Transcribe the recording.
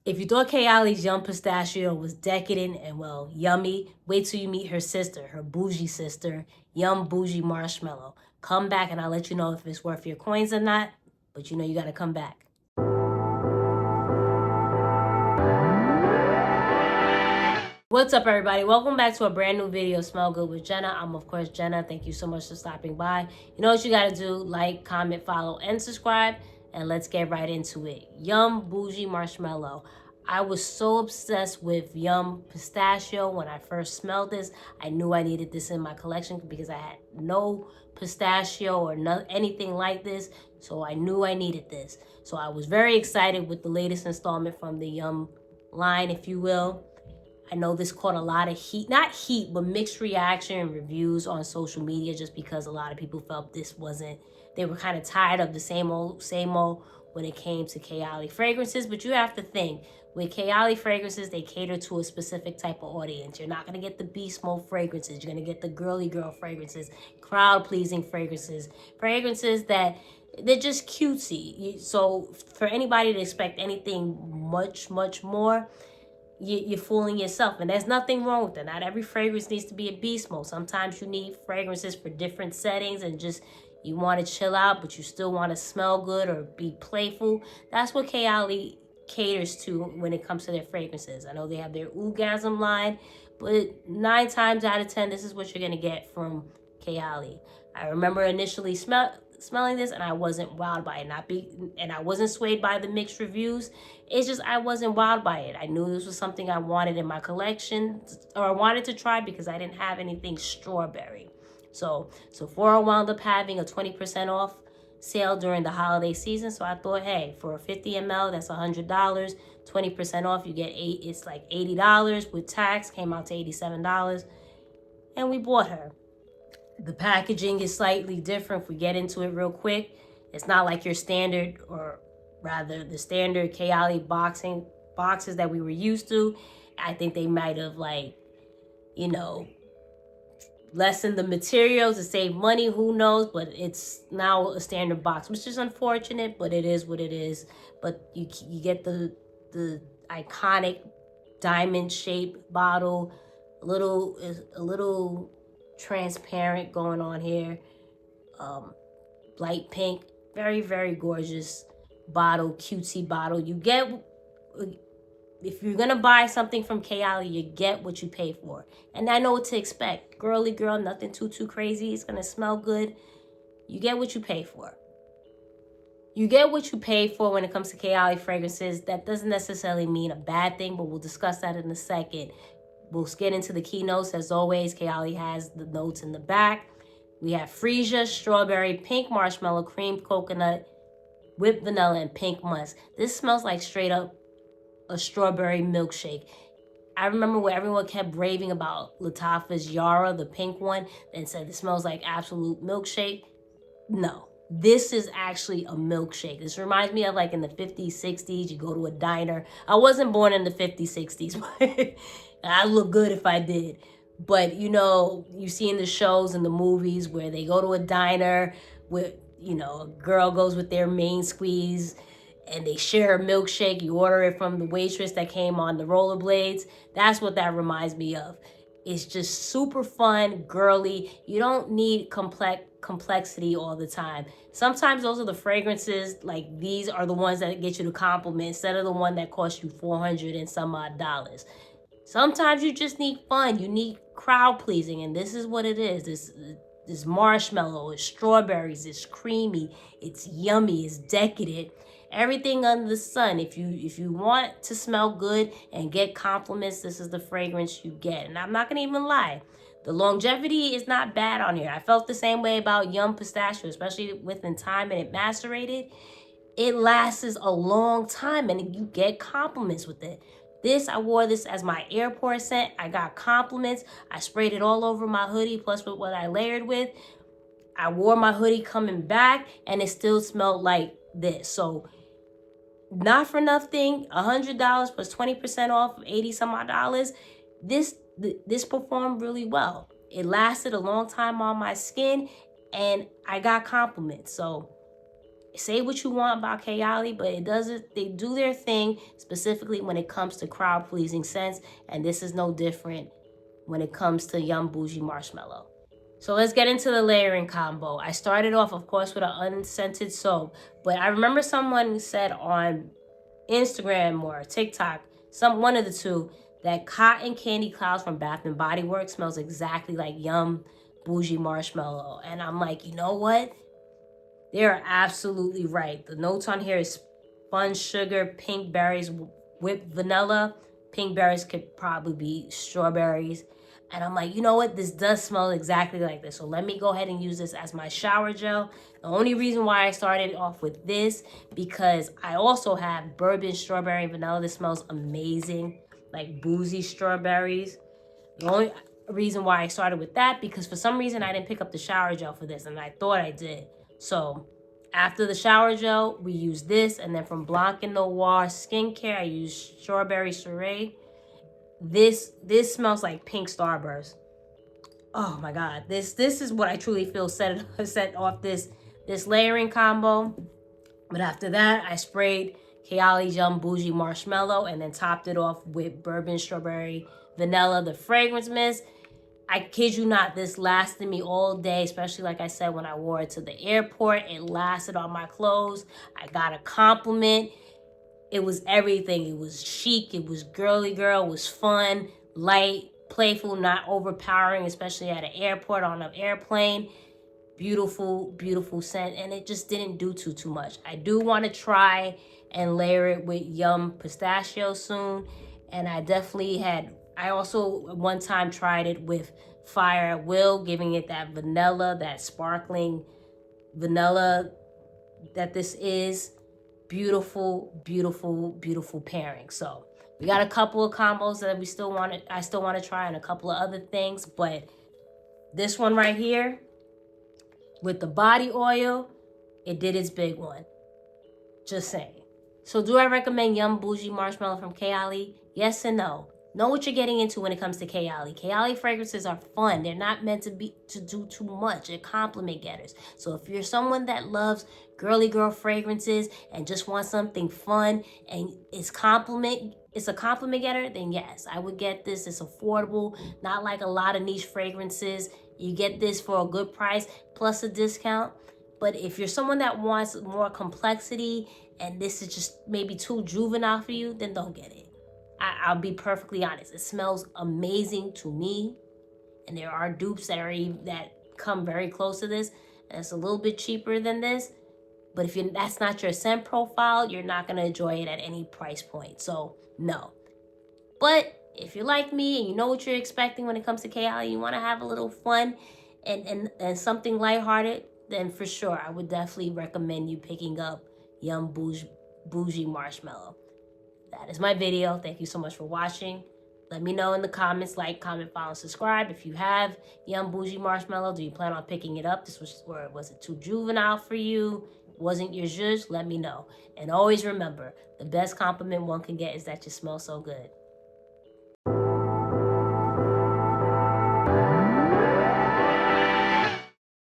If you thought Kayali's Yum Pistachio was decadent and, well, yummy, wait till you meet her sister, her bougie sister, Yum Boujee Marshmallow. Come back and I'll let you know if it's worth your coins or not, but you know you gotta come back. What's up, everybody? Welcome back to a brand new video, Smell Good with Jenna. I'm, of course, Jenna. Thank you so much for stopping by. You know what you gotta do: like, comment, follow, and subscribe. And let's get right into it. Yum Boujee Marshmallow. I was so obsessed with Yum Pistachio when I first smelled this. I knew I needed this in my collection because I had no pistachio or anything like this. So I knew I needed this. So I was very excited with the latest installment from the Yum line, if you will. I know this caught a lot of heat, not heat, but mixed reaction and reviews on social media, just because a lot of people felt this wasn't, they were kind of tired of the same old when it came to Kayali fragrances. But you have to think, with Kayali fragrances, they cater to a specific type of audience. You're not going to get the beast mode fragrances. You're going to get the girly girl fragrances, crowd pleasing fragrances that they're just cutesy. So for anybody to expect anything much more, you're fooling yourself. And there's nothing wrong with that. Not every fragrance needs to be a beast mode. Sometimes you need fragrances for different settings and just you want to chill out, but you still want to smell good or be playful. That's what Kayali caters to when it comes to their fragrances. I know they have their Orgasm line, but 9 times out of 10, this is what you're going to get from Kayali. I remember initially smelling this and I wasn't wowed by it. And I wasn't swayed by the mixed reviews. It's just I wasn't wowed by it. I knew this was something I wanted in my collection, or I wanted to try, because I didn't have anything strawberry. So Sephora wound up having a 20% off sale during the holiday season. So I thought, hey, for a 50 ml, that's $100. 20% off, you get it's like $80 with tax. Came out to $87, and we bought her. The packaging is slightly different. If we get into it real quick, it's not like your standard, or rather the standard Kayali boxes that we were used to. I think they might have, like, lessened the materials to save money. Who knows? But it's now a standard box, which is unfortunate, but it is what it is. But you get the iconic diamond shaped bottle, a little transparent going on here, light pink, very gorgeous bottle, cutesy bottle. You get, if you're gonna buy something from Kayali, you get what you pay for. And I know what to expect. Girly girl, nothing too crazy. It's gonna smell good. You get what you pay for. You get what you pay for when it comes to Kayali fragrances. That doesn't necessarily mean a bad thing, but we'll discuss that in a second. We'll get into the keynotes. As always, Kayali has the notes in the back. We have freesia, strawberry, pink marshmallow, cream coconut, whipped vanilla, and pink musk. This smells like straight up a strawberry milkshake. I remember where everyone kept raving about Lattafa's Yara, the pink one, and said it smells like absolute milkshake. No, this is actually a milkshake. This reminds me of, like, in the 50s, 60s, you go to a diner. I wasn't born in the 50s, 60s, but I look good if I did. But, you see in the shows and the movies where they go to a diner with, a girl goes with their main squeeze and they share a milkshake. You order it from the waitress that came on the rollerblades. That's what that reminds me of. It's just super fun, girly. You don't need complexity all the time. Sometimes those are the fragrances, like these are the ones that get you the compliment instead of the one that costs you $400 and some odd dollars. Sometimes you just need fun. You need crowd pleasing, and this is what it is. This marshmallow, it's strawberries, it's creamy, it's yummy, it's decadent. Everything under the sun. If you want to smell good and get compliments, this is the fragrance you get. And I'm not gonna even lie, the longevity is not bad on here. I felt the same way about Yum Pistachio, especially within time and it macerated. It lasts a long time and you get compliments with it. I wore this as my airport scent. I got compliments. I sprayed it all over my hoodie, plus with what I layered with. I wore my hoodie coming back and it still smelled like this. So not for nothing, $100 plus 20% off of 80 some odd dollars. This performed really well. It lasted a long time on my skin and I got compliments. So say what you want about Kayali, but it doesn't. They do their thing specifically when it comes to crowd pleasing scents, and this is no different when it comes to Yum Boujee Marshmallow. So let's get into the layering combo. I started off, of course, with an unscented soap, but I remember someone said on Instagram or TikTok, one of the two, that Cotton Candy Clouds from Bath and Body Works smells exactly like Yum Boujee Marshmallow. And I'm like, you know what? They're absolutely right. The notes on here is spun sugar, pink berries, whipped vanilla. Pink berries could probably be strawberries. And I'm like, you know what? This does smell exactly like this. So let me go ahead and use this as my shower gel. The only reason why I started off with this, because I also have bourbon, strawberry, and vanilla. This smells amazing, like boozy strawberries. The only reason why I started with that, because for some reason I didn't pick up the shower gel for this, and I thought I did. So after the shower gel, we use this, and then from Blanc and Noire skincare, I use strawberry Soirée. This smells like pink starburst. Oh my God, this is what I truly feel set off this layering combo. But after that, I sprayed Kayali's Yum Boujee Marshmallow and then topped it off with bourbon, strawberry, vanilla, the fragrance mist. I kid you not, this lasted me all day, especially like I said, when I wore it to the airport. It lasted on my clothes. I got a compliment. It was everything. It was chic. It was girly girl. It was fun, light, playful, not overpowering, especially at an airport, on an airplane. Beautiful, beautiful scent. And it just didn't do too much. I do want to try and layer it with Yum Pistachio soon. And I also one time tried it with Fire at Will, giving it that vanilla, that sparkling vanilla that this is. Beautiful, beautiful, beautiful pairing. So we got a couple of combos that I still want to try, and a couple of other things, but this one right here with the body oil, it did its big one. Just saying. So do I recommend Yum Boujee Marshmallow from Kayali? Yes and no. Know what you're getting into when it comes to Kayali. Kayali fragrances are fun. They're not meant to do too much. They're compliment getters. So if you're someone that loves girly girl fragrances and just wants something fun and it's a compliment getter, then yes, I would get this. It's affordable, not like a lot of niche fragrances. You get this for a good price plus a discount. But if you're someone that wants more complexity and this is just maybe too juvenile for you, then don't get it. I'll be perfectly honest. It smells amazing to me. And there are dupes that come very close to this. And it's a little bit cheaper than this. But if that's not your scent profile, you're not going to enjoy it at any price point. So, no. But if you're like me and you know what you're expecting when it comes to Kayali, you want to have a little fun and something lighthearted, then for sure, I would definitely recommend you picking up Yum Boujee Marshmallow. That is my video. Thank you so much for watching. Let me know in the comments, like, comment, follow, and subscribe. If you have Yum Boujee Marshmallow, do you plan on picking it up? Was it too juvenile for you? Wasn't your zhuzh? Let me know. And always remember, the best compliment one can get is that you smell so good.